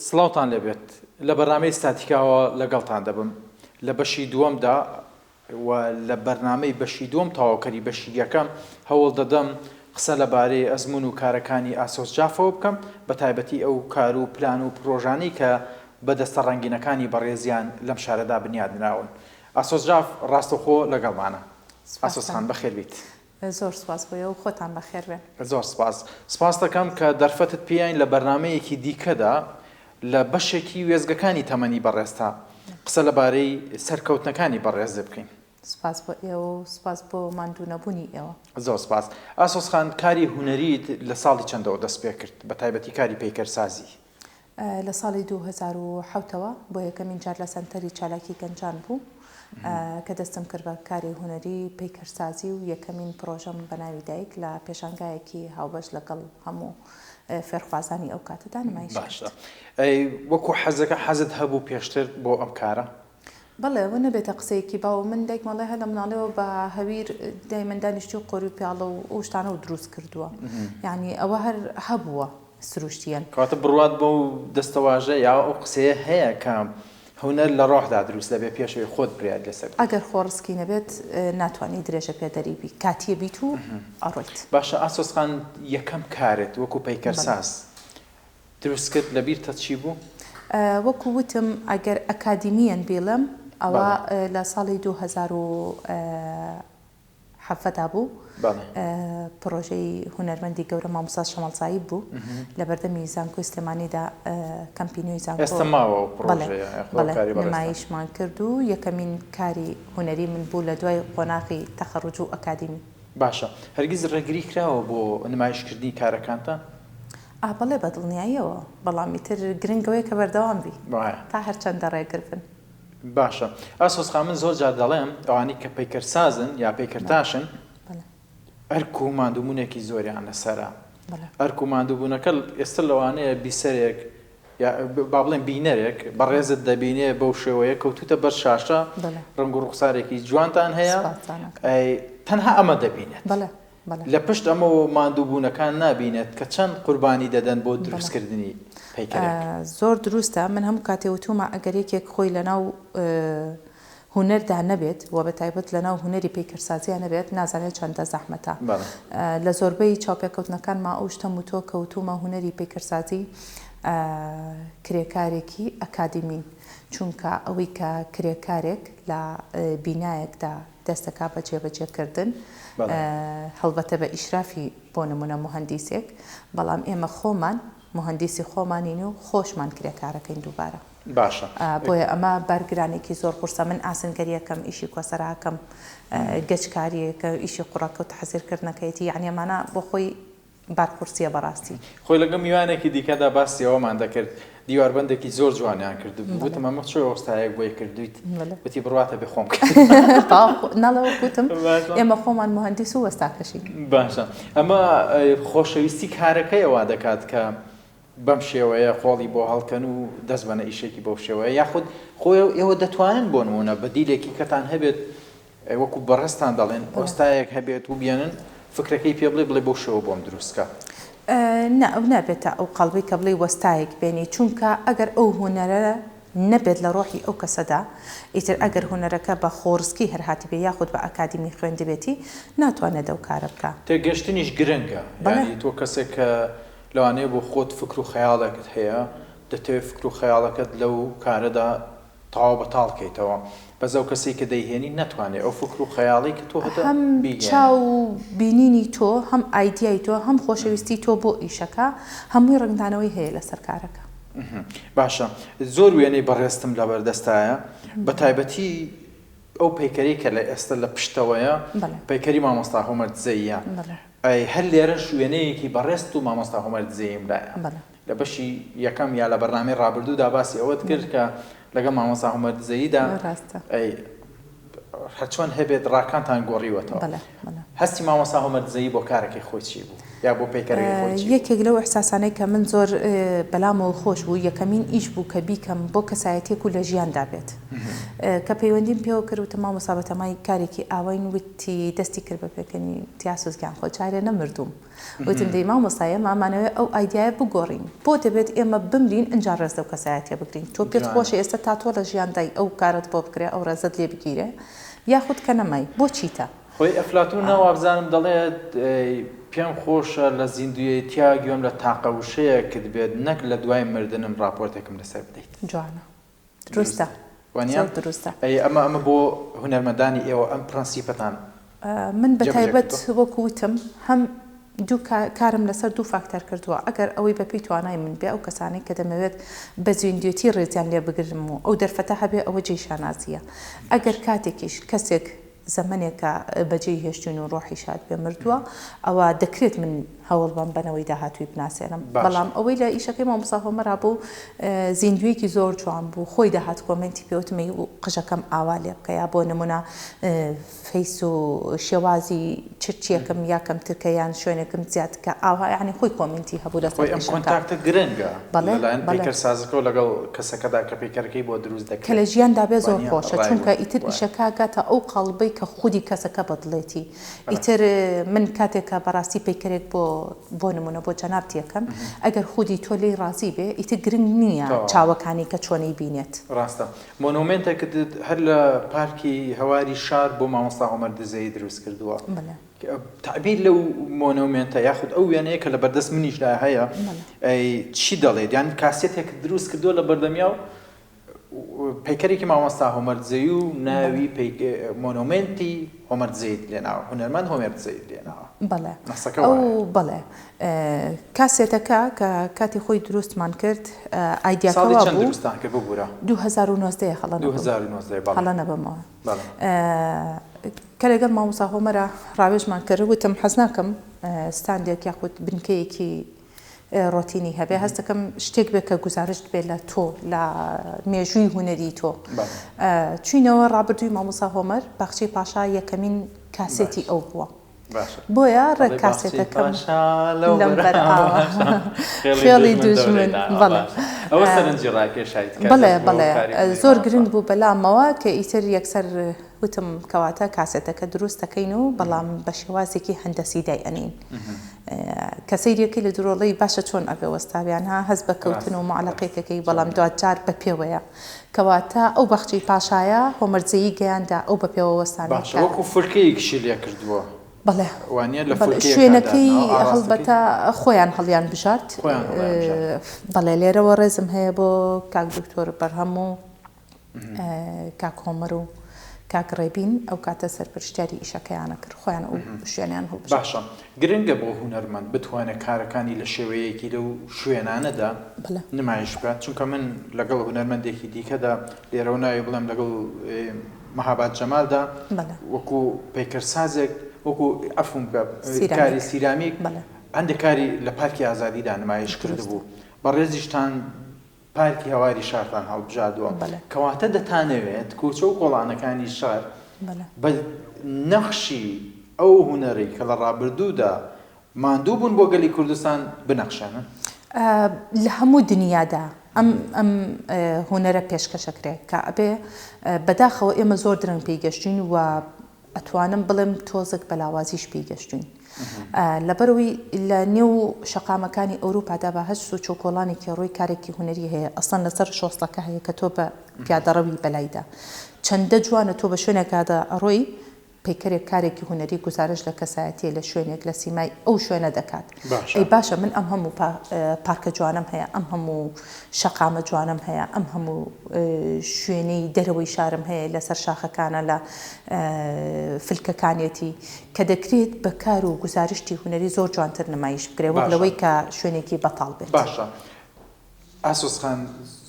سڵاوتان لەبێت لە بەرنامەی ستاتیکاوە لەگەڵتان دەبم لە بەشی دووەمدا و لە بەرنامەی بەشی دووەم تەواوکەری بەشی یەکەم هەوڵ دەدەم قسە لەبارەی ئەزمون و کارەکانی ئاسۆسجافەوە بکەم بە تایبەتی ئەو کار و پلان و پرۆژانەی کە بەدەستە ڕەنگینەکانی بەڕێزیان لەم شارەدا بنیادنراون. ئاسۆسجاف ڕاستەوخۆ لەگەڵمانە. ئاسۆسخان بەخێر بیت. زۆر سپاس بۆیە و خۆتان بەخێر بێن. زۆر سپاس دەکەم کە دەرفەتت پێیان لە بەرنامەیەکی دیکەدا لە بەشێکی وێزگەکانی تەمەنی بەڕێستا قسە لەبارەی سەرکەوتنەکانی بەڕێز دەبکەین. سپاس بۆ ئێوە و سپاس بۆ ماندوونەبوونی ئێوە. زۆر سپاس. ئاسۆسخان کاری هونەریت لە ساڵی چەندەوە دەست پێ کرد بە تایبەتی کاری پەیکەرسازی؟ لە ساڵی 2007ەوە بۆ یەکەمین جار لە سەنتەری چالاکی گەنجان بوو کە دەستم کرد بە کاری هونەری پەیکەرسازی و یەکەمین پرۆژەم بە ناوی دایک لە پێشانگایەکی هاوبەش لەگەڵ هەموو فێرخوازانی ئەو کاتەدا نمایش کرد. وەکو حەزت هەبوو پێشتر بۆ ئەم کارە؟ بەڵێ و نەبێتە قسەیەکی باو من دایک مەڵێ هەڵە مناڵەوە بە هەویر دایمەن دانیشتی و قۆری و پیاڵە و ئەو شتانە و دروست کردووە، یعنی ئەوە هەر هەبووە سروشتیان. کاتە بڕوات بۆ دەستەواژە یا ئەو قسەیە هەیە کە هەونەر لە ڕۆحدا دروست دەبێت پێشەوەی خۆت بڕیاد لەسەر. ئەگەر خۆڕسکی نەبێت ناتوانانی درێژە پێدەری بی کاتیە بیت و ئەڕۆیت. باشە ئاسۆسخان یەکەم کارێت وەکو پەیکەرساز دروست کرد لەبیرتە چی بوو؟ وەکو وتم ئەگەر ئەکادیمیەن بێڵم ئەوە لە ساڵی 2007دا بوو پرۆژەی هونەرمەندی گەورە مامۆستا شەمەڵ سایب بوو لە بەردەمی زانکۆی سلێمانیدا کەمپینیۆی زانکۆ ئێستا ماوە پرۆژەیە نمایشمان کرد و یەکەمین کاری هونەری من بوو لە دوای قۆناغی تەخەڕوج و ئەکادیمی. باشە هەرگیز ڕێگری کراوە بۆ نمایشکردنی کارەکانتان؟ بەڵێ بەدڵنیاییەوە، بەڵامی تر گرنگەوەی کە بەردەوام بی تا هەرچەندە ڕێگر بن. باشە ئاسۆسخان من زۆر جار دەڵێم ئەوانی کە پەیکەرسازن یا پەیکەرتاشن ئەرک و ماندووبوونێکی زۆریان لەسەرە. ئەرک و ماندووبوونەکە ئێستا لەوانەیە بیسەرێک با بڵێن بینەرێک بەڕێزت دەبینێ بەو شێوەیە کەوتوتە بەر شاشە ڕنگ و ڕوخسارێکی جوانتان هەیە تەنها ئەمە دەبینێت. لە پشت ئەمە ماندووبوونەکان نابینێت کە چەند قوربانی دەدەن بۆ دروستکردنی پەیکەرێک. زۆر دروستە. من هەموو کاتێوتومە ئەگەر یەکێک خۆی لەناو هونەردا نەبێت و بە تایبەت لەناو هونەری پەیکەرسازیە نەبێت نازانێت چەندە زەحمەتە. لە زۆربەی چاوپێکەوتنەکانما ئەو شتە وتۆ کەوتومە هونەری پەیکەرسازی کرێکارێکی ئەکادیمی، چونکە ئەوەی کە کرێکارێک لە بینایەکدا دەستەکا بە جێبەجێکردن هەڵبەتە بە ئیشرافی بۆ نمونە مهندیسێک، بەڵام ئێمە خۆمان مهندیسی خۆمانین و خۆشمان کرێکارەکەین دووبارە. باشە بۆیە ئەمە بارگرانێکی زۆر قورسە. من ئاسنگەریەکەم ئیشی کۆسەراکەم گەچکاریەکە ئیشی قوڕەکە و تحەزیرکردنەکەیەتی، یعنی ئەمانە بۆ خۆی بارکورسیە بەڕاستی. خۆی لەگەڵ میوانێکی دیکەدا باسی ئەوەمان دەکرد دیواربەندێکی زۆر جوانیان کرد وتم ئەمە چۆ ئۆستایەک بۆی کردویت وتی بڕواتە بێ خۆم نەڵەوە گوتم ئێمە خۆمان مهندیس و وەستاکەشین. باشە ئەمە خۆشەویستی کارەکەیەوە دەکات کە بەم شێوەیە خۆڵی بۆ هەڵکەن و دەست بەنە ئیشێکی بەو شێوەیە یاخود خۆی ئێوە دەتوانن بۆ نمونە بەدیلێکی کەتان هەبێت وەکو بەڕستان دەڵێن ئۆستایەک هەبێت و بێنن فکرەکەی پێ بڵێ بۆ شێوە بۆم دروستکە. ئەو نابێتە ئەو قەڵبی کە بڵێ وەستایەک بێنی، چونکە ئەگەر ئەو هونەرە نەبێت لە ڕۆحی ئەو کەسەدا ئیتر ئەگەر هونەرەکە بە خۆڕسکی هەرهاتی بێ یاخود بە ئەکادیمی خوێندبێتی ناتوانێت ئەو کارە بکە. تێگەشتنیش گرنگە، یعنی تۆ کەسێک کە لەوانەیە بۆ خۆت فکر و خەیاڵێکت هەیە دەتەوێت فکر و خەیاڵەکەت لەو کارەدا تەواو بەتاڵ بکەیتەوە، بەس ئەو کەسێک کە دەیهێنی نەتوانێت ئەو فکر و خەیاڵی کە تۆ هەم چاو بینینی تۆ هەم ئایدیای تۆ هەم خۆشەویستی تۆ بۆ ئیشەکە هەمووی ڕنگدانەوەی هەیە لەسەر کارەکە. باشە زۆر وێنەی بەڕێستم لە بەردەستایە بە تایبەتی ئەو پەیکەری کە لە ئێستا لە پشتەوەیە پەیکەری مامۆستا هۆمەر دزەیە هەر لێرەش وێنەیەکی بەڕێست و مامۆستا هۆمەر دزەیم لایە لە بەشی یەکەم یا لە بەرنامەی ڕابردوودا باسی ئەوەت کرد کە لەگەڵ مامۆستا هۆمەر دزەییدا هەرچۆن هەبێت ڕاکانتان گۆڕیوەتەوە. هەستی مامۆستا هۆمەر دزەیی بۆ کارێکی خۆی چی بوو؟ یا بۆ پەیکەرێکی خۆی یەکێک لەو ئەحساسانەی کە من زۆر بەلامەوە خۆش بوو یەکەمین ئیش بوو کە بیکەم بۆ کەسایەتێک و لە ژیاندا بێت کە پەیوەندیم پێوە کرد وتە مامۆستا بەتەمای کارێکی ئاوین وتی دەستی کرد بە پێکەنی تیاسوزگیان خۆ چارێ نەمردوم وتم دەی مامۆستایە مامانەوێت ئەو ئایدیایە بگۆڕین بۆ دەبێت ئێمە بمرین ئەنجا ڕێز لەو کەسایەتێ بگرین تۆ پێت خۆشە ئێستا تا تۆ لە ژیاندای ئەو کارت بۆ بکرێ ئەو ڕێزت لێ بگیرێ یاخود کە نەمای بۆ چیتە خۆی ئەفلاتون ناوابزانم دەڵێت پێم خۆشە لە زیندویەتیا گوێم لە تاقە وشەیە کرد بێت نەک لە دوای مردنم راپۆرتێکم لەسەر بدەیت جوانە دروستە دروستە ئەمە بۆ هونەرمەندانی ئێوە ئەم پرەنسیپەتان من بەتایبەت وەکو وتم هەم دوو کارم لەسەر دوو فاکتەر کردووە ئەگەر ئەوەی بەپی توانای من بێ ئەو کەسانەی کە دەمەوێت بە زیندویەتی ڕێزیان لێ بگرم و ئەو دەرفەتە هەبێ ئەوە جێی شانازیە ئەگەر کاتێکیش کەسێک زەمنێکە بەجێی هێشتون و ڕۆحی شاد بێ مردووە ئەوە دەکرێت من هەوڵ بەم بنەوەی داهاتووی بناسێنم بەڵام ئەوەی لە ئیشەکەی مامۆستا هۆمەرا بوو زیندویەکی زۆر جوان بوو خۆی داهات کۆمنتی پێوتمی و قژەکەم ئاوا لێ بکە یا بۆ نمونە فەیس و شێوازی چرچیەکەم یاکەم ترکەیان شوێنێکم زیاد کە ئاوا یعنی خۆی کۆمنتی هەبوو لەسەر ئەم کۆنتاکتە گرنگە لەلایەن پێکەرسازەکە و لەگەڵ کەسەکەدا کە پێکەرەکەی بۆ دروست دەکرێت کە لە ژیاندا بێ زۆر خۆشە چونکە ئیتر ئیشەکە گاتە ئەو قاڵبەی کە خودی کەسەکە بەدڵێتی ئیتر من کاتێکە بەڕاستی پەیکەرێک بۆ نمونە بۆ جەنابتیەکەم ئەگەر خودی تۆ لێی ڕازی بێ ئیتر گرنگ نییە چاوەکانی کە چۆنەی بینێت ڕاستە مۆنومنتێکت هەر لە پارکی هەواری شار بۆ مامۆستا هۆمەر دزەی دروست کردووە تعبیر لەو مۆنومنتە یاخود ئەو وێنەیە کە لە بەردەست منیشدا هەیە چی دەڵێت یان کاسێتێک دروست کردووە لە بەردەمیاو پەیکەرێکی مامۆستا هۆمەر دزەی و ناوی مۆنومنتی هۆمەر دزەیت لێناوە هونەرمەند هۆمەر دزەیت لێناوە بەڵێ ئەو بەڵێ کاسێتەکە کە کاتی خۆی دروستمان کرد ئایدیاکەوە بوو دروستان کرد ببوورە 2009 هەڵە نەبەمەوە کە لەگەڵ مامۆستا هۆمەرە ڕاوێژمان کرد وتم حەز ناکەم ستاندێک یاخود بنکەیەکی ڕۆتینی هەبێ هەست دەکەم شتێک بێت کە گزارشت بێت لە تۆ لە مێژووی هونەری تۆ چوینەوە ڕابردووی مامۆستا هۆمەر باخچەی پاشا یەکەمین کاسێتی ئەو بووە بۆیە ڕێک کاسێتەکەم لەمبەر خێڵی دوژمن ئەوە سەرنجی ڕاکێشایت بڵێ زۆر گرنگ بوو بەلامەوە کە ئیتر یەکسەر وتم کەواتە کاسێتەکە دروست دەکەین و بەڵام بە شێوازێکی هەندەسی دایئەنین کە سەیرەکەی لە درۆڵەی باشە چۆن ئەبێ وەستاویان ها هەست بە کەوتن و معلەقێکەکەی بەڵام دوجار بە پێوەیە کەواتە ئەو بەخچەی پاشایە هۆمەرجەیی گەیاندا ئەو بە پێوە وەستانە وەکو فولکەیەکشی لێ کردووە بەڵێ شوێنەکەی هەڵبەتە خۆیان هەڵیان بژات بەڵێ لێرەوە ڕێزم هەیە بۆ کاک دکتۆر بەرهەم و کاک هۆمەر و کاک ڕێبین ئەو کاتە سەرپرشتیاری ئیشەکەیانە کرد خۆیان و شوێنیان هەڵبژات باشە گرنگە بۆ هونەرمەند بتوانێت کارەکانی لە شێوەیەکی لەو شوێنانەدا نمایش بکات چونکە من لەگەڵ هونەرمەندێکی دیکەدا لێرەوە ناوی بڵێم لەگەڵ مەهاباد جەمالدا وەکو پەیکەرسازێک وەکو ئەفوم کاری سیرامیک هەندێک کاری لە پارکی ئازادیدا نمایش کرد بوو بە ڕێزیشتان پارکی هەواری شارتان هەڵبژاردووە کەواتە دەتانەوێت کوچە و کۆڵانەکانی شار بە نەخشی ئەو هونەری کە لە ڕابردوودا ماندوو بوون بۆ گەلی کوردستان بنەخشانن لە هەموو دنیادا ئەم هونەرە پێشکەشەکرێت کە ئەبێ بەداخەوە ئێمە زۆر درەنگ پێیگەشتین و ئەتوانم بڵێم تۆزێک بەلاوازیش پێیگەشتوین لەبەرەوەی لە نێو شەقامەکانی ئەوروپادا بە هەست و چۆکۆڵانێکی ڕۆی کارێکی هونەری هەیە ئەسڵەن لەسەر شۆستەکە هەیە کە تۆ بە پیادەڕەوی بەلایدا چەندە جوانە تۆ بە شوێنێکادا ئەڕۆی پەیکەرێک کارێکی هونەری گزارش لە کەسایەتیە لە شوێنێک لە سیمای ئەو شوێنە دەکات ئەی باشە من ئەم هەموو پارکە جوانم هەیە ئەم هەموو شەقامە جوانم هەیە ئەم هەموو شوێنەی دەرەوەی شارم هەیە لەسەر شاخەکانە لە فلکەکانێتی کە دەکرێت بە کار و گزارشتی هونەری زۆر جوانتر نمایش بکرێ وەک لەوەی کە شوێنێکی بەتاڵ بێت باشە ئاسۆسخان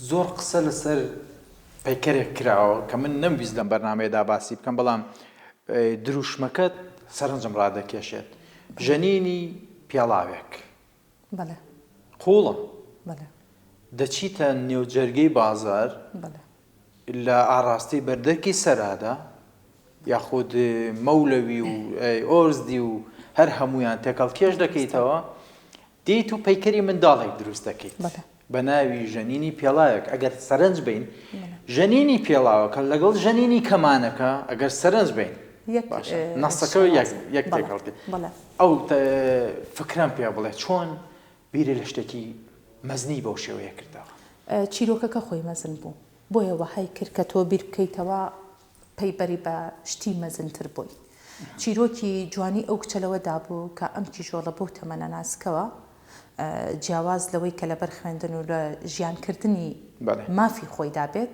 زۆر قسە لەسەر پەیکەرێک کراوە کە من نەمویست لەم بەرنامەیەدا باسی بکەم بەڵام دروشمەکەت سەرنجم ڕادەکێشێت ژەنینی پیاڵاوێک قوڵە دەچیتە نێوجەرگەی بازار لە ئاڕاستی بەردەرکی سەرادا یاخود مەولەوی و ئۆرزدی و هەر هەمویان تێکەڵ کێش دەکەیتەوە دیت و پەیکەری منداڵێک دروست دەکەیت بە ناوی ژەنینی پێڵاوێک ئەگەر سەرنج بین ژەنینی پێڵاوەکە لەگەڵ ژەنینی کەمانەکە ئەگەر سەرنج بین نەسەکە یەک تێکەڵکرد ئەو فکرم پێ بڵێ چۆن بیرە لە شتێکی مەزنی بەو شێوەیە کردەوە چیرۆکەکە خۆی مەزن بوو بۆیە وەهای کرد کە تۆ بیر بکەیتەوە پەیبەری بە شتی مەزنتر بووی چیرۆکی جوانی ئەو کچەلەوەدا بوو کە ئەم کیژۆڵە بۆ تەمەنە ناسکەوە جیاواز لەوەی کە لەبەر خوێندن و لە ژیانکردنی مافی خۆی دابێت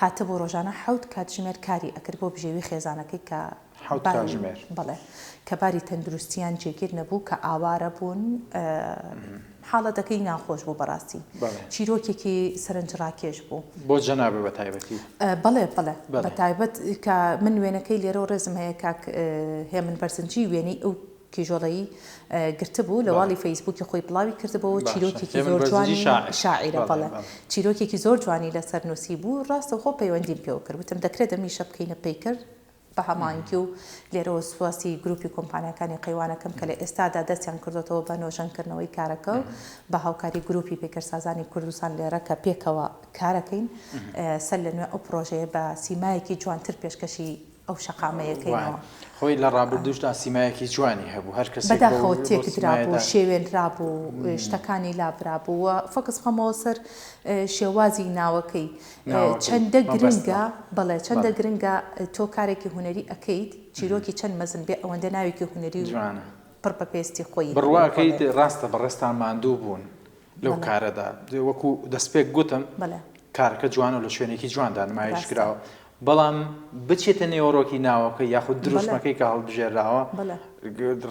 هاتە بۆ ڕۆژانە حەوت کاتژمێر کاری ئەکرد بۆ بژێوی خێزانەکەی کە بەڵێ کە باری تەندروستیان جێگیر نەبوو کە ئاوارە بوون حاڵەتەکەی ناخۆش بوو بەڕاستی چیرۆکێکی سەرنجڕاکێش بوو بۆ جەنابێ بە تایبەتی بەڵێ بە تایبەت کە من وێنەکەی لێرە و ڕێزم هەیە کاک هێمن بەرزنجی وێنەی ئەو کیژۆڵەیی گرتبوو لە واڵی فەیسبووکی خۆی بڵاوی کردبەوە چیرۆکێکی زۆر جوانی شاعیرە بەڵێ چیرۆکێکی زۆر جوانی لەسەر نووسی بوو ڕاستەوخۆ پەیوەندیم پێوە کرد وتم دەکرێت دەمیشە بکەینە پەیکەر بە هەمانگی و لێرەوە سوپاسی گروپی کۆمپانیەکانی قەیوانەکەم کە لە ئێستادا دەستیان کردوێتەوە بە نۆژەنکردنەوەی کارەکە بە هاوکاری گروپی پێکەرسازانی کوردستان لێرە کە پێکەوە کارەکەین سەر لە نوێ ئەو پرۆژەیە بە سیمایەکی جوانتر پێشکەشی ئەو شەقامەیەکەینەوە خۆی لە ڕابردوشدا سیمایەکی جوانی هەبوو هەر کەس بەداخەوە تێکدرابوو شێوێنرابوو شتەکانی لابرابووە فەکس خەمەوە سەر شێوازی ناوەکەی چەندە گرنگە بەڵێ چەندە گرنگە تۆ کارێکی هونەری ئەەکەیت چیرۆکی چەند مەزن بێ ئەوەندە ناوێکی هونەری جوانە پڕ بە پێستی خۆی بڕواکەیت ڕاستە بەڕێستان ماندوو بوون لەو کارەدا وەکو دەستپێک گوتم کارەکە جوانە لە شوێنێکی جواندا نمایش کراوە بەڵام بچێتە نێوەڕۆکی ناوەکە یاخود دروستمەکەی کە هەڵبژێراوە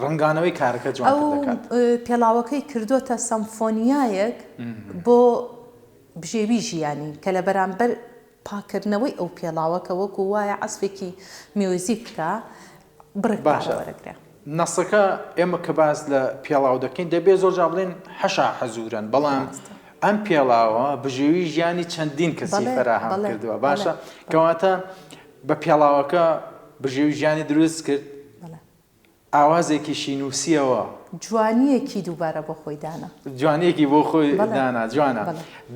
ڕنگانەوەی کارەکە جوانتر دەکات پێڵاوەکەی کردوتە سەمفۆنیایەک بۆ بژێوی ژیانی کە لە بەرامبەر پاکردنەوەی ئەو پێڵاوەکە وەکو وایە عەسفێکی میوزیک بکە بڕێکباشەوەرەگرێ نەسەکە ئێمە کە باز لە پێڵاو دەکەین دەبێت زۆرجا بڵێن حەشا حەزورن بەڵام ئەم پێڵاوە بژێوی ژیانی چەندین کەسی فەراهەم کردووە باشە کەواتە بە پێڵاوەکە بژێوی ژیانی دروست کرد ئاوازێکیشی نووسیەوە جوانیەکی دووبارە بۆ خۆی دانا جوانیەکی بۆ خۆی دانا جوانە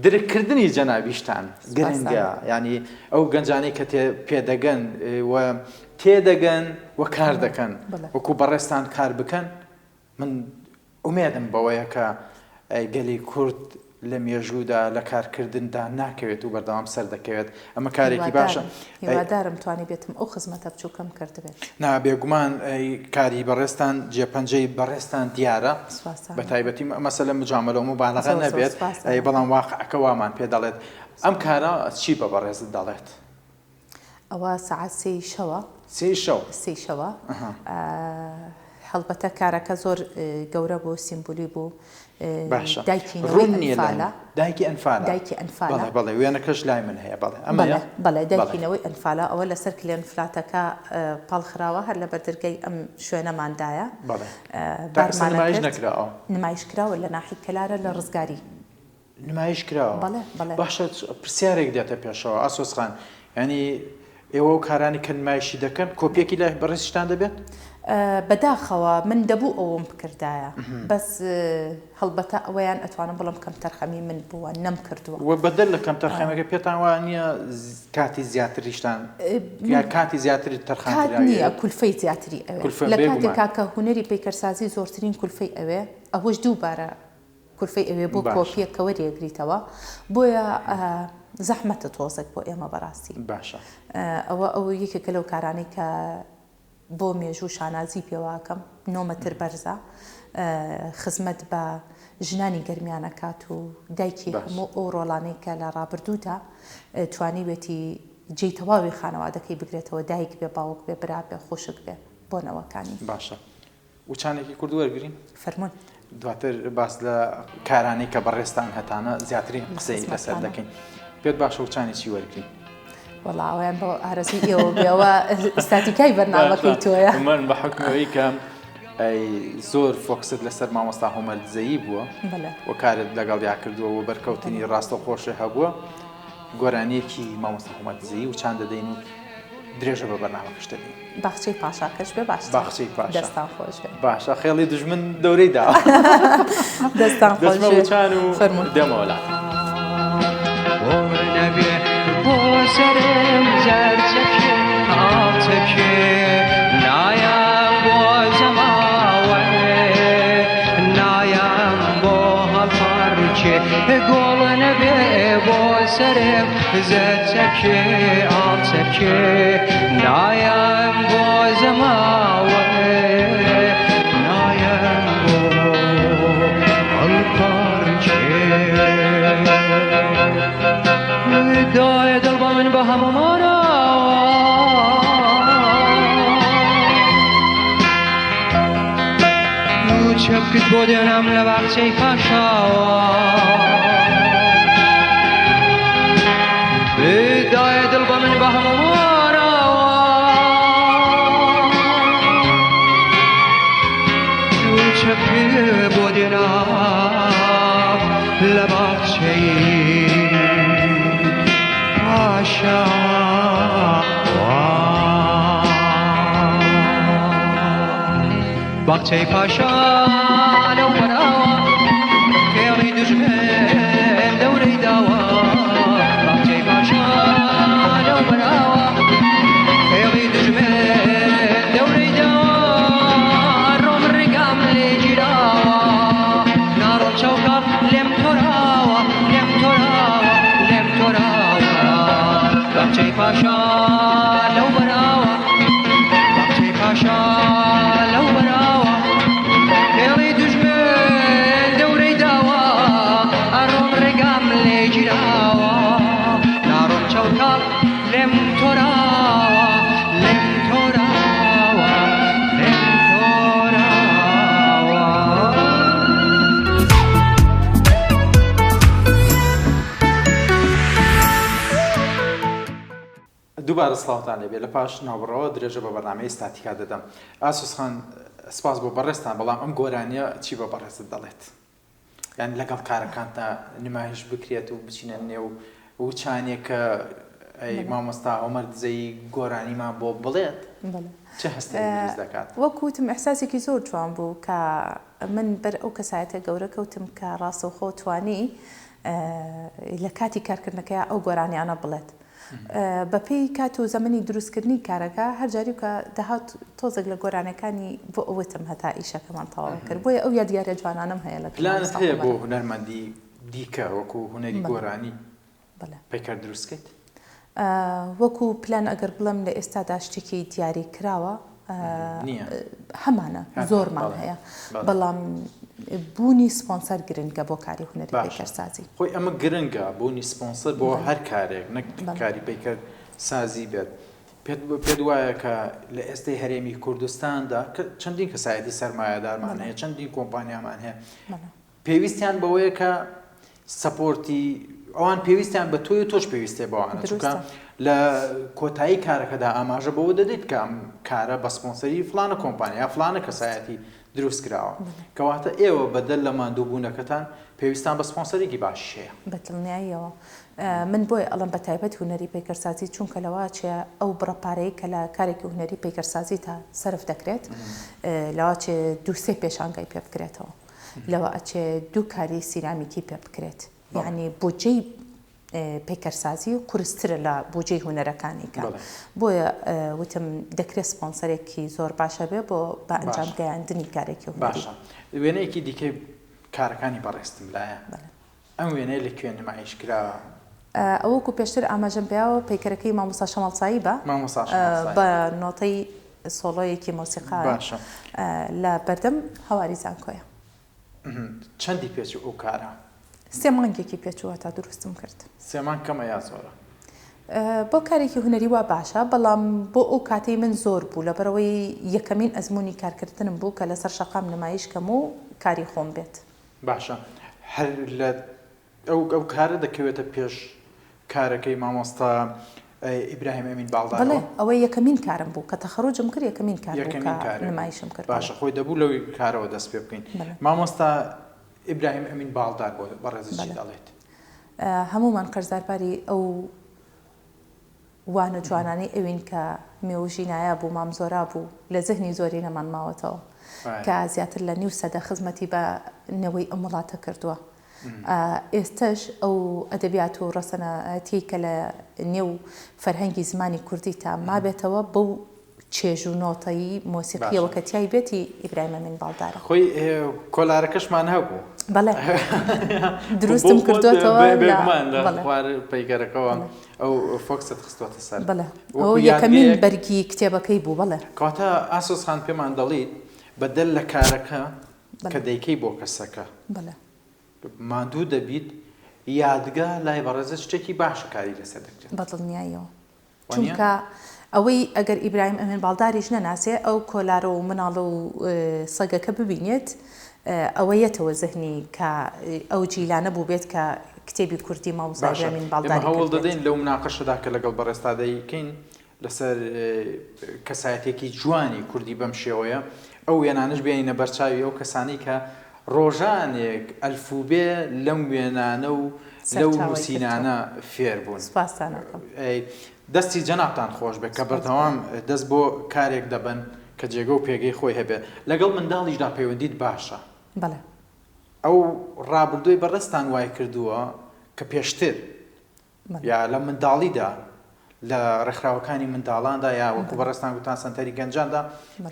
درکردنی جەنابیشتان گرنگە ینی ئەو گەنجانەی کە پێدەگەن و تێدەگەن و کار دەکەن وەکو بەڕێستان کار بکەن من ئومێدم بەوەیە کە گەلی کورد لە مێژوودا لە کارکردندا ناکەوێت و بەردەوام سەر دەکەوێت ئەمە کارێکی باشە هیوادارم توانی بێتم ئەو خزمەتە بچووکەم کردبێت بێگومان کاری بەڕێستان جێپەنجەی بەڕێستان دیارە بە تایبەتی مەسەلە مجاملە و مبالغە نەبێت بەڵام واقعەکە وامان پێ دەڵێت ئەم کارە چی بە بەڕێزت دەڵێت ئەوە سەعات سێی شەوە سێی شەوە هەڵبەتە کارەکە زۆر گەورە بوو سیمبولی بوو دایکی ئەنفالە بەڵێ وێنەکەش لای من هەیە بەڵێ دایکینەوەی ئەنفالە ئەوە لەسەر کلێن فلاتەکە پاڵخراوە هەر لە بەردرگەی ئەم شوێنەماندایە نمایش کراوە لە ناحی کەلارە لە ڕزگاری نمایش کراوە باشە پرسیارێک دێتە پێشەوە ئاسۆسخان ینی ئێوە و کارانی کە نمایشی دەکەن کۆپیەکی لای بەڕێزیشتان دەبێت بەداخەوە من دەبوو ئەوم بکردایە بەس هەڵبەتە ئەوەیان ئەتوانم بڵم کەم تەرخەمی من بووە نەم کردووە وە بەدەل لە کەم تەرخەمەکە پێتان وانە کاتی زیاتریشتان یا کاتی زیاتری تەرخان نییە کولفەی زیاتری ئەوێ لە کاتێکا کە هونەری پەیکەرسازی زۆرترین کولفەی ئەوێ ئەوەش دووبارە کولفەی ئەوێ بۆ کۆپیەکەوە ڕێگریتەوە بۆیە زەحمەتە تۆزێک بۆ ئێمە بەڕاستی باشە ئەوە یەکێکە لەو کارانی کە بۆ مێژوو شانازی پێواکەم نۆمەتر بەرزە خزمەت بە ژنانی گەرمیانەکات و دایکی هەموو ئەو ڕۆڵانەی کە لە ڕابردوودا توانی وێتی جێی تەواوی خانەوادەکەی بگرێتەوە دایک بێ باوک بێ برا بێ خۆشک بێ بۆ نەوەکانی باشە وچانێکی کورد وەرگرین فەرموون دواتر باس لە کارانی کە بەڕێستان هەتانە زیاترین قسەی لەسەر دەکەین پێت باشە وچانی چی وەرگین وەڵا ئەویان بۆ ئارەزوی ئێوە بێەوە ئستاتیکای بەرنامەکەی تۆیە من بە حکمەوەی کە زۆر فۆکست لەسەر مامۆستا هومەرزەیی بووە و کارت لەگەڵ یا کردووە و بەرکەوتنی ڕاستە خۆشە هەبووە گۆرانیەکی مامۆستا هومەرزەیی و چان دەدەین و درێژە بە بەرنامەکەش دەبین. باخچەی پاشاکەش بێ باش باخچەی پاشا دەستان خۆش بێ. باشە خێڵی دژمن دەورەی دا دەستان خۆش دەچمە وچان و فەرموون. دەمەوەڵات. نبی بازرم زرچکی آتکی نایم بازماوه نایم با هالپارچه گل نبی بازرم زرچکی آتکی نایم بازماوه نایم با هالپارچه دای دل با من به هم مارا چپکت بودنم لبخچه پاشا دای دل با من به هم مارا چپکت بودنم لبخچه پاشا باغچه پاشا لو براوا خیلی دشمن دوری داوا باغچه پاشا لو براوا خیلی دشمن دوری داوا روم رقم لجراوا نارم شوکا لم تراوا لم تراوا لم تراوا باغچه پاشا لو براوا باغچه پاشا لو براوا خیلی دشمن دوری داوا روم رقم لجراوا نارم شوکا لم تراوا لم تراوا لم تراوا دووبارە سڵاوتان لێبێ لە پاش ناوبڕەوە درێژە بە بەرنامەی ئێستاتیکا دەدەم. ئاسوسخان سپاس بۆ بەڕێستان بەڵام ئەم گۆرانیە چی بە بەڕێزت دەڵێت؟ یان لەگەڵ کارەکانتە نمایش بکرێت و بچینە نێو وچانێک کە مامۆستا عومەر دزەی گۆرانیمان بۆ بڵێت چه هەستێک دروست دەکات؟ وەکوتم ئەحساسێکی زۆر جوان بوو کە من بەر ئەو کەسایەتە گەورە کەوتم کە ڕاستەوخۆ توانی لە کاتی کارکردنەکەی ئەو گۆرانیانە بڵێت. بەپێی کات و زەمەنی دروستکردنی کارەکە هەرجاری کە دەهات تۆزێک لە گۆرانەکانی بۆ ئەوتم هەتا ئیشەکەمان تەواو کرد بۆیە ئەو یادیارە جوانانم هەیە لە پلانت هەیە بۆ هونەرمەندی دیکە وەکو هونەری گۆرانی پێکار دروستکەیت؟ وەکو پلان ئەگەر بڵم لە ئێستادا شتێکی دیاری کراوە هەمانە زۆرمان هەیە بەڵام بوونی سپۆنسەر گرنگە بۆ کاری هونەری پەیکەرسازی. خۆی ئەمە گرنگە بوونی سپۆنسەر بۆ هەر کارێک نەک کاری پەیکەرسازی بێت. پێت وایە کە لە ئێستای هەرێمی کوردستاندا چەندین کەسایەتی سەرمایەدارمان هەیە چەندین کۆمپانیامان هەیە پێویستیان بەوەیە کە سەپۆرتی ئەوان پێویستیان بە تۆی و تۆش پێویستێ بەوانە چونکە لە کۆتایی کارەکەدا ئاماژە بەوە دەدەیت کە ئەم کارە بە سپۆنسەری فلانە کۆمپانیا فلانە کەسایەتی دروست کراوە کەواتە ئێوە بەدەل لە ماندووبوونەکەتان پێویستان بە سپۆنسەرێکی باش هەیە. بەدڵنیاییەوە من بۆی ئەڵم بە تایبەت هونەری پەیکەرسازی چونکە لەوە چێ ئەو بڕەپارەی کە لە کارێکی هونەری پەیکەرسازی تا سەرف دەکرێت لەوە چێ دووسێ پێشانگای پێ بکرێتەوە لەوە ئەچێ دوو کاری سیرامیکی پێ بکرێت یعنی بودجەی پێکەرسازی و قورسترە لە بودجەی هونەرەکانی کە بۆیە وتم دەکرێت سپۆنسەرێکی زۆر باشە بێ بۆ بە ئەنجام گەیاندنی کارێکی هونەری. وێنەیەکی دیکەی کارەکانی بەڕێستم لایە ئەم وێنەیە لە کوێ نمایش کراوە؟ ئەوەکو پێشتر ئاماژەم پیاوە پەیکەرەکەی مامۆستا شەمەڵچایی بە بە نۆتەی سۆڵۆیەکی مۆسیقا لە بەردەم هەواری زانکۆیە. چەندی پێچ ئەو کارە؟ 3 مانگێکی پێچووە تا دروستم کرد. 3 مانگ کەمە یا زۆرە؟ بۆ کارێکی هونەری وا باشە بەڵام بۆ ئەو کاتەی من زۆر بوو لەبەرەوەی یەکەمین ئەزمموی کارکردنم بوو کە لەسەر شەقام نمایش کەم و کاری خۆم بێت. باشە هەر لە ئەو کارە دەکەوێتە پێش کارەکەی مامۆستا ئیبراهیم ئەمین باڵدار؟ بەڵێ ئەوەی یەکەمین کارم بوو کە تەخەڕوجم کرد یەکەمین کار نمایشم کرد. باشە خۆی دەبوو لەوەی کارەوە دەست پێ بکەین. مامۆستا ئیبراهیم ئەمین باڵدار بۆ بەڕێزی چی دەڵێت؟ هەمومان قەرزارباری ئەو وانە جوانانی ئەوین کە مێوژینایە بوو مامزۆرا بوو لە زەهنی زۆری نەمان ماوەتەوە کە زیاتر لە نیو سەدە خزمەتی بە نەوەی ئەم وڵاتە کردووە. ئێستش ئەو ئەدەبیات و ڕەسەنەتی کە لە نێو فەرهەنگی زمانی کوردی تا مابێتەوە بەو چێژ و نۆتەیی مۆسیقیەوە کە تیای بێتی ئیبراهیم ئەمین باڵدارە. خۆی کۆلارەکەشمان هەبوو. بەڵێ دروستم کردوێتەوە لە خوار پەیگەرەکەەوە ئەو فۆکسەت خستوەتە سەر. بەڵێ ئەو یەکەمین بەرگی کتێبەکەی بوو. بەڵێ کاتە ئاسۆس خان پێمان دەڵیت بەدەل لە کارەکە کە دەیکەی بۆ کەسەکە بەڵێ ماندوو دەبیت یادگا لای بەڕێزە شتێکی باشە کاری لەسەر دەکرێت بەدڵنیاییەوە چونکە ئەوەی ئەگەر ئیبراهیم ئەمین باڵداریش نەناسێ ئەو کۆلارە و مناڵە و سەگەکە ببینێت ئەوەیەتەوە زەهنی کە ئەو جیلانە بوو بێت کە کتێبی کوردی مامۆستا ئیبراهیم باڵداری هەوڵ دەدەین لەو مناقەشەدا کە لەگەڵ بەڕێستا دەیکەین لەسەر کەسایەتێکی جوانی کوردی بەم شێوەیە ئەو وێنانش بێنینە بەرچاوی ئەو کەسانی کە ڕۆژانێک ئەلفوبێ لەم وێنانە و لەو نووسینانە فێر بوون. دەستی جەنابتان خۆش بێت کە بەردەوام دەست بۆ کارێک دەبن کە جێگە و پێگەی خۆی هەبێ لەگەڵ منداڵیشدا پەیوەندیت باشە. بەڵێ ئەو ڕابردووی بەڕستان وای کردووە کە پێشتر یا لە منداڵیدا لە ڕێکخراوەکانی منداڵاندا یا وەکو بەڕستان گوتان سنتەری گەنجاندا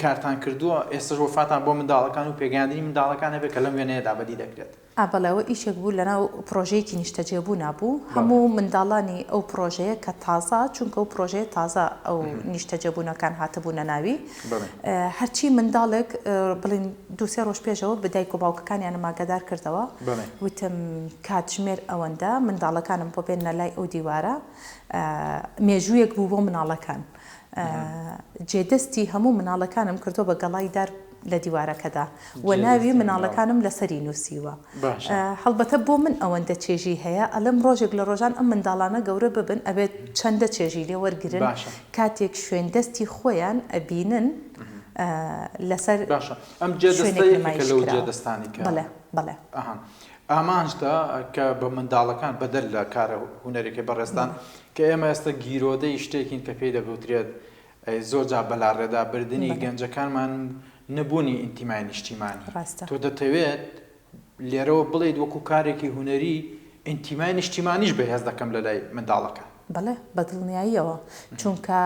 کارتان کردووە ئێستش وەفاتان بۆ منداڵەکان و پێگەیاندنی منداڵەکان هەبێت کە لەم وێنەیەدا بەدی دەکرێت. بەڵێەوە ئیشێک بوو لەناو پرۆژەیەکی نیشتەجێبوو نابوو هەموو منداڵانی ئەو پرۆژەیە کە تازە چونکە ئەو پرۆژەیە تازە ئەو نیشتەجێبوونەکان هاتەبوونە ناوی هەرچی منداڵێک بڵین دووسێ ڕۆژ پێشەوە بدایک و باوکەکانیان ئاماگەدار کردەوە وتم کاتژمێر ئەوەندە منداڵەکانم بۆ بێنە لای ئەو دیوارە مێژوویەک بوو بۆ مناڵەکان جێدەستی هەموو مناڵەکانم کردو بە گەڵای دار لە دیوارەکەدا و ناوی مناڵەکانم لەسەری نووسیوە. هەڵبەتە بۆ من ئەوەندە چێژی هەیە ئەلم ڕۆژێک لە ڕۆژان ئەم منداڵانە گەورە ببن ئەبێت چەندە چێژی لێ وەرگرن کاتێک شوێندەستی خۆیان ئەبینن لەسەر ئەم جێدەستەیەکە لەو جێدەستانی کە بەڵێ ئامانجدا کە بە منداڵەکان بەدەل لە کارە هونەرێکی بەڕێستان کە ئێمە ئێستا گیرۆدەی شتێکین کە پێی دەگوترێت زۆر جا بەلاڕێدا بردننی گەنجەکانمان نەبوونی ئینتیمای نیشتیمانی تۆ دەتەوێت لێرەوە بڵێیت وەکو کارێکی هونەری ئینتیمای نیشتیمانیش بەهێز دەکەم لە لای منداڵەکە. بەڵێ بەدڵنیاییەوە چونکە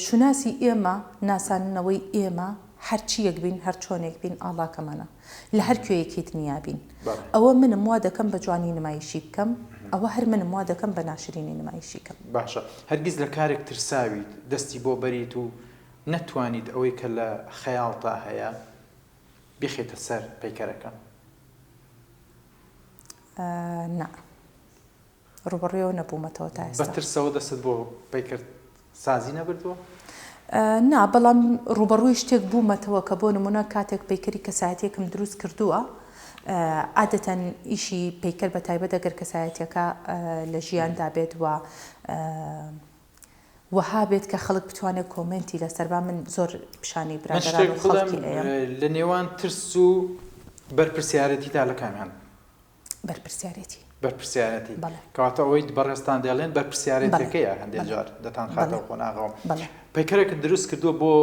شوناسی ئێمە ناساننەوەی ئێمە هەرچی یەک بین هەر چۆنێک بین ئاڵاکەمانە لە هەر کوێیەکی دنیا بین ئەوە منم وا دەکەم بە جوانی نمایشی بکەم ئەوە هەر منم وا دەکەم بە ناشرینی نمایشی بکەم. باشە هەرگیز لە کارێک ترساویت دەستی بۆ بەریت و نەتوانیت ئەوەی کە لە خەیاڵتا هەیە بخێتە سەر پەیکەرەکە؟ نا ڕوبەڕێەوە نەبوومەتەوە تا ئێستا. بەترسەوە دەست بۆ پەیکرد سازی نەبردووە؟ نا بەڵام ڕوبەڕووی شتێک بوومەتەوە کە بۆ نمونە کاتێک پەیکەری کەسایەتێکم دروست کردووە عادەتەن ئیشی پەیکەر بە تایبەت ئەگەر کەسایەتەکە لە ژیاندا بێت و وەها بێت کە خەڵک بتوانێت کۆمنتی لەسەربا من زۆر پیشانی برادران و خەڵکی ئەیەم لە نێوان ترس و بەرپرسیارەتیدا لە کامیان؟ بەرپرسیارەتی کەواتە ئەوەی بەڕێستان دەڵێن بەرپرسیارەتەکەیە هەندێک جار دەتان خاتەوە خۆناغەوە پەیکەرێکت دروست کردووە بۆ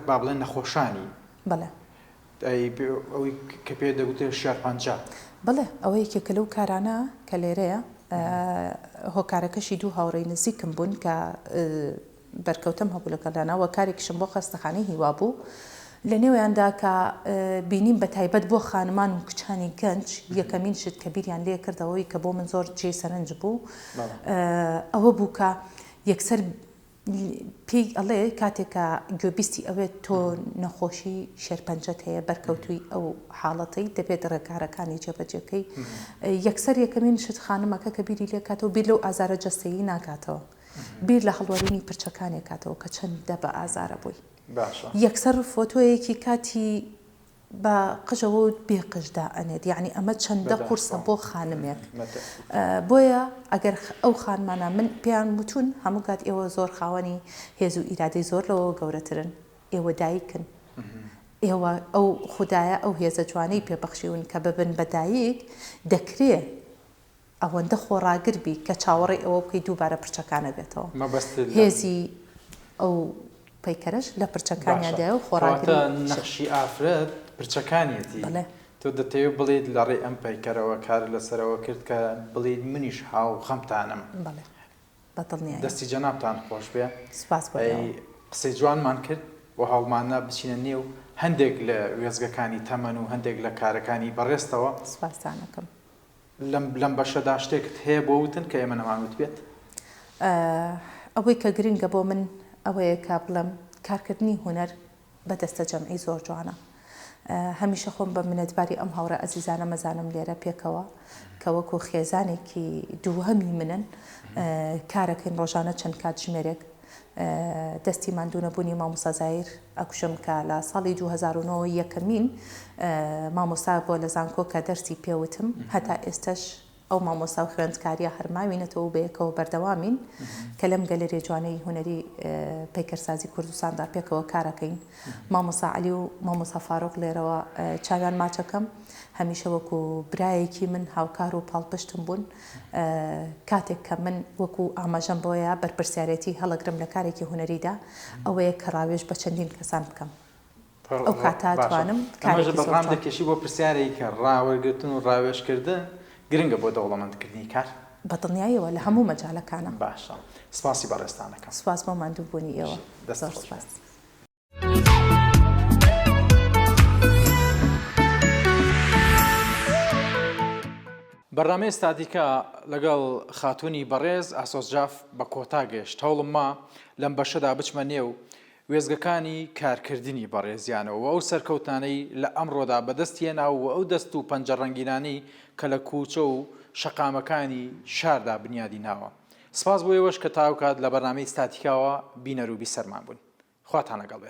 با بڵێن نەخۆشانی ئەوەی کە پێ دەگوتێت شارپەنجە. بەڵێ ئەوەی یەکێکە لەو کارانە کە لێرەیە هۆکارەکەشی دوو هاوڕێی نزیکم بوون کە بەرکەوتم هەبوو لەگەڵانەوە کارێکیشم بۆ خەستەخانەی هیوا بوو لە نێویاندا کە بینیم بە تایبەت بۆ خانمان و کچانی گەنج یەکەمین شت کە بیریان لێ کردەوەی کە بۆ من زۆر جێ سەرنج بوو ئەوە بوو کە یەکسەر پێی ئەڵێ کاتێکە گوێبیستی ئەوێت تۆ نەخۆشی شێرپەنجەت هەیە بەرکەوتووی ئەو حاڵەتەی دەبێت ڕێکارەکانی جێبەجێکەی یەکسەر یەکەمین شت خانمەکە کە بیری لێ کاتەوە بیر لەو ئازارە جەستەیی ناکاتەوە بیر لە هەڵوەرینی پرچەکانێک کاتەوە کە چەندە بە ئازارە بووی یەکسەر فۆتۆیەکی کاتی بە قژەوە بێقژدا ئەنێت یعنی ئەمە چەندە قورسە بۆ خانمێک بۆیە ئەگەر ئەو خانمانە من پێیان وتون هەموو کات ئێوە زۆر خاوەنی هێز و ئیرادەی زۆر لەوە گەورەترن ئێوە دایکن ئێوە ئەو خوددایە ئەو هێزە جوانەی پێبەخشیون کە ببن بە دایک دەکرێت ئەوەندە خۆڕاگربی کە چاوەڕێ ئەوە بکەی دووبارە پرچەکانە بێتەوە هێزی ئەو پەیکەرش لە پرچەکانیادا و خۆڕاگرە نەخشی ئافرەت پرچەکانیەتی تۆ دەتەوێت بڵێت لە ڕێ ئەم پەیکەرەوە کار لەسەرەوە کرد کە بڵێت منیش هاو خەمتانم بەدڵنیە دەستی جەنابتان خۆش بێ سپاس قسەی جوانمان کرد و هەڵمانە بچینە نێو هەندێک لە وێزگەکانی تەمەن و هەندێک لە کارەکانی بەڕێستەوە سپاسانەکەم لەم بەشەدا شتێکت هەیە بۆ وتن کە ئێمە نەمانوت بێت ئەوەی کە گرنگە بۆ من ئەوەیە کا بڵم کارکردنی هوەر بەدەستە جەمعی زۆر جوانە هەمیشە خۆم بە منەتباری ئەم هاوڕە ئەزیزانە مەزانم لێرە پێکەوە کە وەکو خێزانێکی دووهەمی منن کارەکەین ڕۆژانە چەند کات ژمێرێک دەستی ماندوونەبوونی مامۆستا زایر ئەکوشم کە لە ساڵی 2009 یەکەمین مامۆستا بۆ لە زانکۆ کە دەرسی پێوتم هەتا ئێستش ئەو مامۆستا و خوێندکاریە هەرماوینەتەوە بەیەکەوە بەردەوامین کە لەم گەلەرێ جوانەی هوەری پەیکەرسازی کوردستاندا پێکەوە کارەکەین مامۆستا عەلی و مامۆستا فاڕۆق لێرەوە چاویان ماچەکەم هەمیشە وەکو برایەکی من هاوکار و پاڵپشتم بوون کاتێک کە من وەکو ئاماژەم بۆیە بەرپرسیارەتی هەڵەگرم لە کارێکی هوەریدا ئەوەیە کە ڕاوێژ بە چەندین کەسان بکەم ئەو کاتاتوانم بەڕام دەکێشی بۆ پرسیارێک کە ڕاوەرگرتن و ڕاوێژکردن گرنگە بۆ دەوڵەمەندکردنی کار بەدڵنیاییەوە لە هەموو مەجالەکانە باشە سپاسی بەڕێستانەکەم سپاس بۆ ماندووبوونی ئێوە زۆر سپاس بەڕامەی ستاتیکا لەگەڵ خاتوونی بەڕێز ئاسۆسجاف بە کۆتا گەشت هەوڵم ما لەم بەشەدا بچمە نێو وێزگەکانی کارکردنی بەڕێزیانەوە و ئەو سەرکەوتانەی لە ئەمڕۆدا بەدەستیێنا و ئەو دەست و پەنجەڕەنگینانەی کە لە کوچە و شەقامەکانی شاردا بنیادی ناوە سپاس بۆ ئێوەش کە تاوکات لە بەرنامەی ستاتیکاوە بینەروبی سەرمان بوون خواتان لەگەڵ بێت